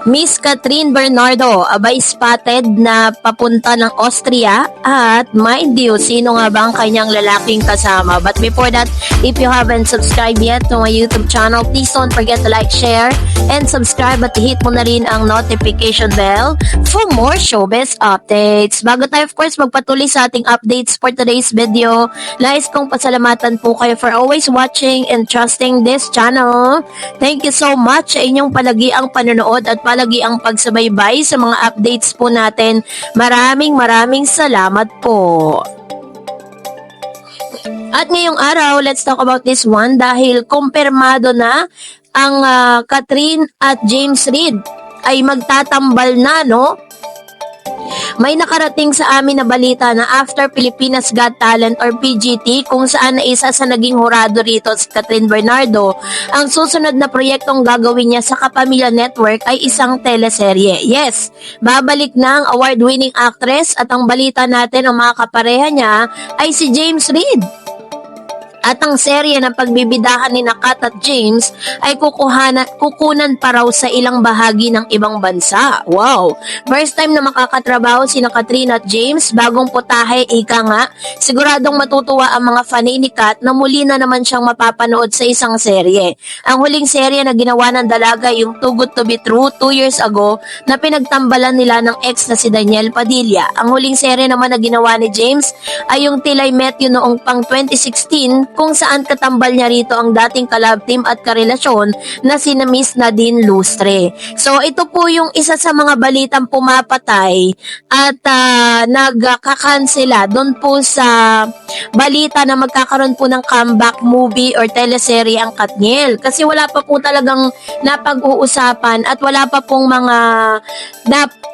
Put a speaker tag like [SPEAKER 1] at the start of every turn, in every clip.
[SPEAKER 1] Miss Catherine Bernardo, abay spotted na papunta ng Austria at mind you, sino nga ba ang kanyang lalaking kasama? But before that, if you haven't subscribed yet to my YouTube channel, please don't forget to like, share, and subscribe at hit mo na rin ang notification bell for more showbiz updates. Bago tayo of course magpatuloy sa ating updates for today's video, nais kong pasalamatan po kayo for always watching and trusting this channel. Thank you so much sa inyong palagiang panonood at palagi ang pagsubaybay sa mga updates po natin. Maraming salamat po. At ngayong araw, let's talk about this one dahil kumpirmado na ang Catherine at James Reid ay magtatambal na, no? May nakarating sa amin na balita na after Pilipinas Got Talent or PGT, kung saan na isa sa naging hurado rito si Catherine Bernardo, ang susunod na proyektong gagawin niya sa Kapamilya Network ay isang teleserye. Yes, babalik na ang award-winning actress at ang balita natin ang mga kapareha niya ay si James Reid. At ang serye ng pagbibidahan ni Kat at James ay kukunan pa raw sa ilang bahagi ng ibang bansa. Wow! First time na makakatrabaho si Catherine at James, bagong putahe, ika nga, siguradong matutuwa ang mga fanay ni Kat na muli na naman siyang mapapanood sa isang serye. Ang huling serye na ginawa ng dalaga yung Too Good to Be True 2 years ago na pinagtambalan nila ng ex na si Daniel Padilla. Ang huling serye naman na ginawa ni James ay yung Till I Met You noong pang 2016 kung saan katambal niya rito ang dating kalab team at karelasyon na sina Miss Nadine Lustre. So ito po yung isa sa mga balitang pumapatay at nagkakansela doon po sa balita na magkakaroon po ng comeback movie or teleserye ang Katniel. Kasi wala pa po talagang napag-uusapan at wala pa pong mga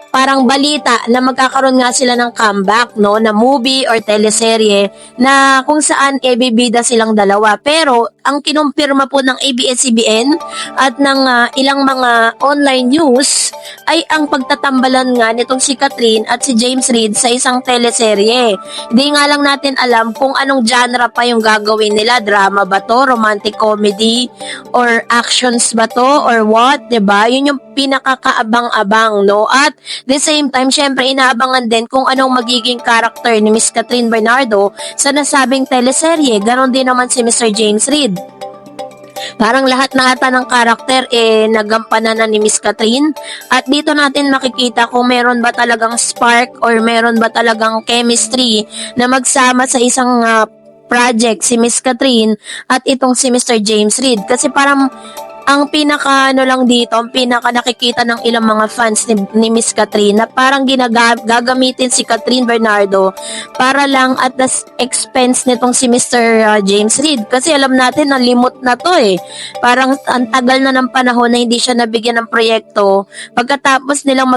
[SPEAKER 1] parang balita na magkakaroon nga sila ng comeback, no, na movie or teleserye na kung saan bibida silang dalawa. Pero ang kinumpirma po ng ABS-CBN at ng ilang mga online news ay ang pagtatambalan nga nitong si Catherine at si James Reid sa isang teleserye. Hindi nga lang natin alam kung anong genre pa yung gagawin nila. Drama ba to? Romantic comedy? Or actions ba to? Or what? Diba? Yun yung pinakakaabang-abang, no? At the same time, syempre, inaabangan din kung anong magiging character ni Miss Catherine Bernardo sa nasabing teleserye. Ganon din naman si Mr. James Reid. Parang lahat na ata ng karakter nagampanan na ni Miss Catherine at dito natin makikita kung meron ba talagang spark or meron ba talagang chemistry na magsama sa isang project si Miss Catherine at itong si Mr. James Reid. Kasi parang ang pinaka lang dito, ang pinaka nakikita ng ilang mga fans ni Miss Catherine na parang gagamitin si Catherine Bernardo para lang at the expense nitong si Mr. James Reid. Kasi alam natin na limot na to Parang ang tagal na ng panahon na hindi siya nabigyan ng proyekto. Pagkatapos nilang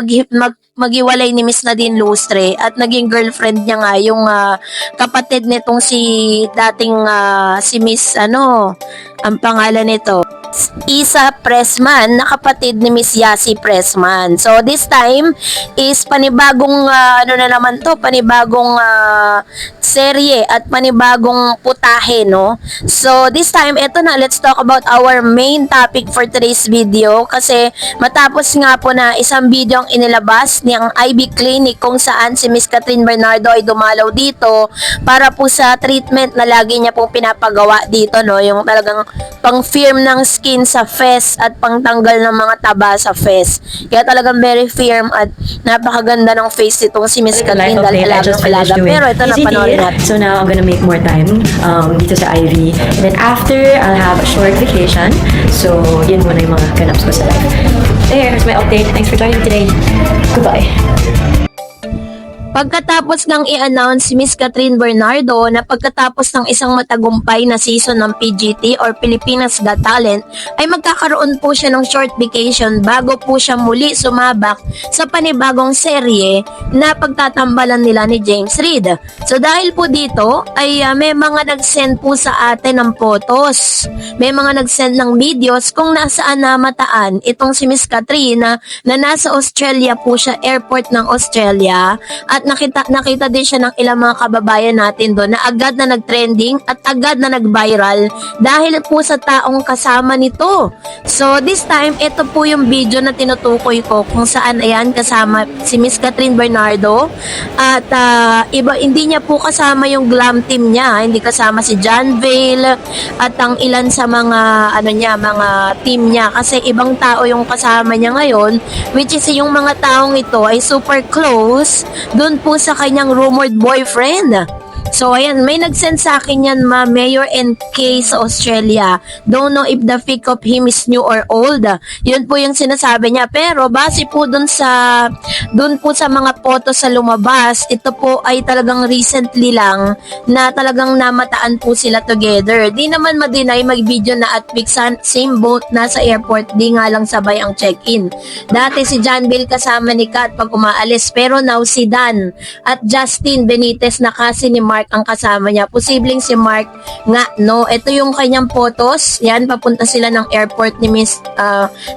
[SPEAKER 1] maghiwalay ni Miss Nadine Lustre at naging girlfriend niya nga yung kapatid nitong si dating si Miss ang pangalan nito, Isa Pressman, na kapatid ni Miss Yasi Pressman. So this time is panibagong panibagong serye at panibagong putahe, no? So this time, eto na, let's talk about our main topic for today's video kasi matapos nga po na isang video ang inilabas niyang IB Clinic kung saan si Miss Catherine Bernardo ay dumalaw dito para po sa treatment na lagi niya pong pinapagawa dito, no? Yung talagang pang-firm ng skin sa face at pangtanggal ng mga taba sa face. Kaya talagang very firm at napakaganda ng face itong si Miss Catherine dahil alaga. Pero ito na panoorin natin.
[SPEAKER 2] So now I'm gonna make more time dito sa Ivy. And then after, I'll have a short vacation. So yun muna yung mga ganaps ko sa life. There's my update. Thanks for joining today. Goodbye.
[SPEAKER 1] Pagkatapos ng i-announce si Miss Catherine Bernardo na pagkatapos ng isang matagumpay na season ng PGT or Pilipinas Got Talent ay magkakaroon po siya ng short vacation bago po siya muli sumabak sa panibagong serye na pagtatambalan nila ni James Reid. So dahil po dito ay may mga nag-send po sa atin ng photos, may mga nag-send ng videos kung nasaan na mataan itong si Miss Catherine na nasa Australia po siya, airport ng Australia, at At nakita din siya ng ilang mga kababayan natin doon na agad na nag-trending at agad na nag-viral dahil po sa taong kasama nito. So this time, ito po yung video na tinutukoy ko kung saan ayan kasama si Miss Catherine Bernardo at hindi niya po kasama yung glam team niya, hindi kasama si John Vale at ang ilan sa mga mga team niya kasi ibang tao yung kasama niya ngayon, which is yung mga taong ito ay super close doon po sa kanyang rumored boyfriend. So, ayan, may nag-send sa akin yan, Mayor NK sa Australia. Don't know if the pic of him is new or old. Yun po yung sinasabi niya. Pero, base po dun po sa mga photos sa lumabas, ito po ay talagang recently lang na talagang namataan po sila together. Di naman ma-deny mag-video na at bigsan, same boat, nasa airport, di nga lang sabay ang check-in. Dati si John Bill kasama ni Kat pag umaalis, pero now si Dan at Justin Benitez na kasi ni Mark ang kasama niya. Posibleng si Mark nga, no? Ito yung kanyang photos. Yan, papunta sila ng airport ni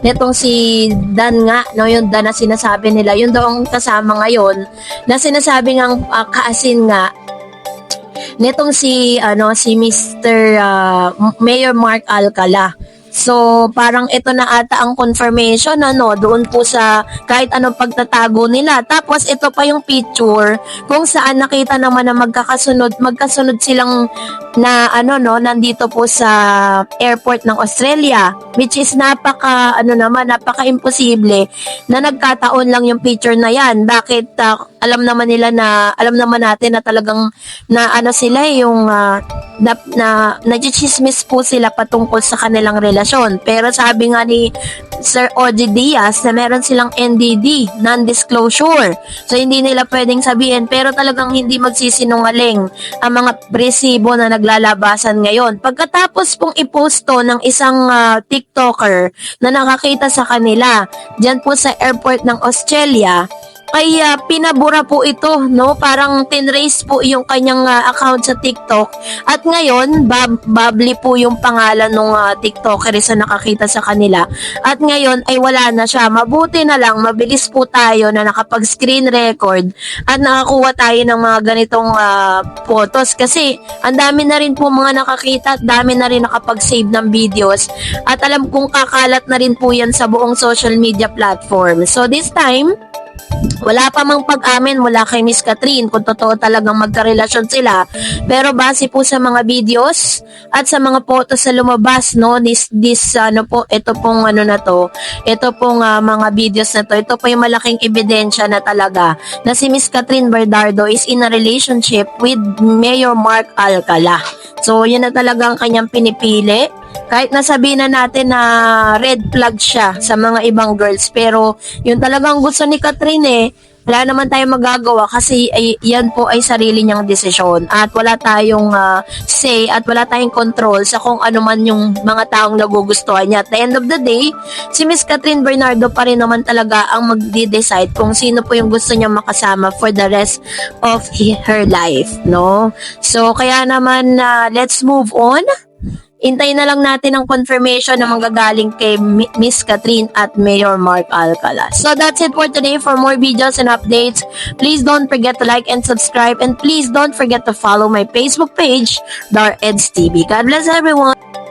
[SPEAKER 1] netong si Dan nga, no? Yung Dan na sinasabi nila. Yun daw ang kasama ngayon na sinasabi ng kaasin nga netong si Mr. Mayor Mark Alcala. So, parang ito na ata ang confirmation, doon po sa kahit anong pagtatago nila. Tapos, ito pa yung picture kung saan nakita naman na magkasunod silang nandito po sa airport ng Australia, which is napaka-imposible na nagkataon lang yung picture na yan. Bakit alam naman natin na talagang sila yung nagchichismis po sila patungkol sa kanilang relasyon. Pero sabi nga ni Sir Ogie Diaz na meron silang NDD, non-disclosure. So hindi nila pwedeng sabihin, pero talagang hindi magsisinungaling ang mga resibo na naglalabasan ngayon. Pagkatapos pong ipost to ng isang TikToker na nakakita sa kanila dyan po sa airport ng Australia, ay pinabura po ito, no? Parang tinrace po yung kanyang account sa TikTok. At ngayon, bubbly po yung pangalan ng TikToker na nakakita sa kanila. At ngayon ay wala na siya. Mabuti na lang, mabilis po tayo na nakapag-screen record at nakakuha tayo ng mga ganitong photos. Kasi ang dami na rin po mga nakakita at dami na rin nakapag-save ng videos. At alam kong kakalat na rin po yan sa buong social media platform. So this time, wala pa mang pag-amin mula kay Miss Catherine kung totoo talagang magkarelasyon sila. Pero base po sa mga videos at sa mga photos sa lumabas, no, ito pong mga videos na to, ito po yung malaking ebidensya na talaga na si Miss Catherine Bernardo is in a relationship with Mayor Mark Alcala. So, yun na talagang kanyang pinipili. Kahit nasabihin na natin na red flag siya sa mga ibang girls, pero yun talagang gusto ni Catherine wala naman tayong magagawa kasi yan po ay sarili niyang desisyon at wala tayong say at wala tayong control sa kung ano man yung mga taong nagugustuhan niya. At the end of the day, si Miss Catherine Bernardo pa rin naman talaga ang magde-decide kung sino po yung gusto niya makasama for the rest of her life, no? So, kaya naman, let's move on. Hintayin na lang natin ang confirmation na manggagaling kay Miss Catherine at Mayor Mark Alcala. So that's it for today. For more videos and updates, please don't forget to like and subscribe, and please don't forget to follow my Facebook page, Dar Eds TV. God bless everyone!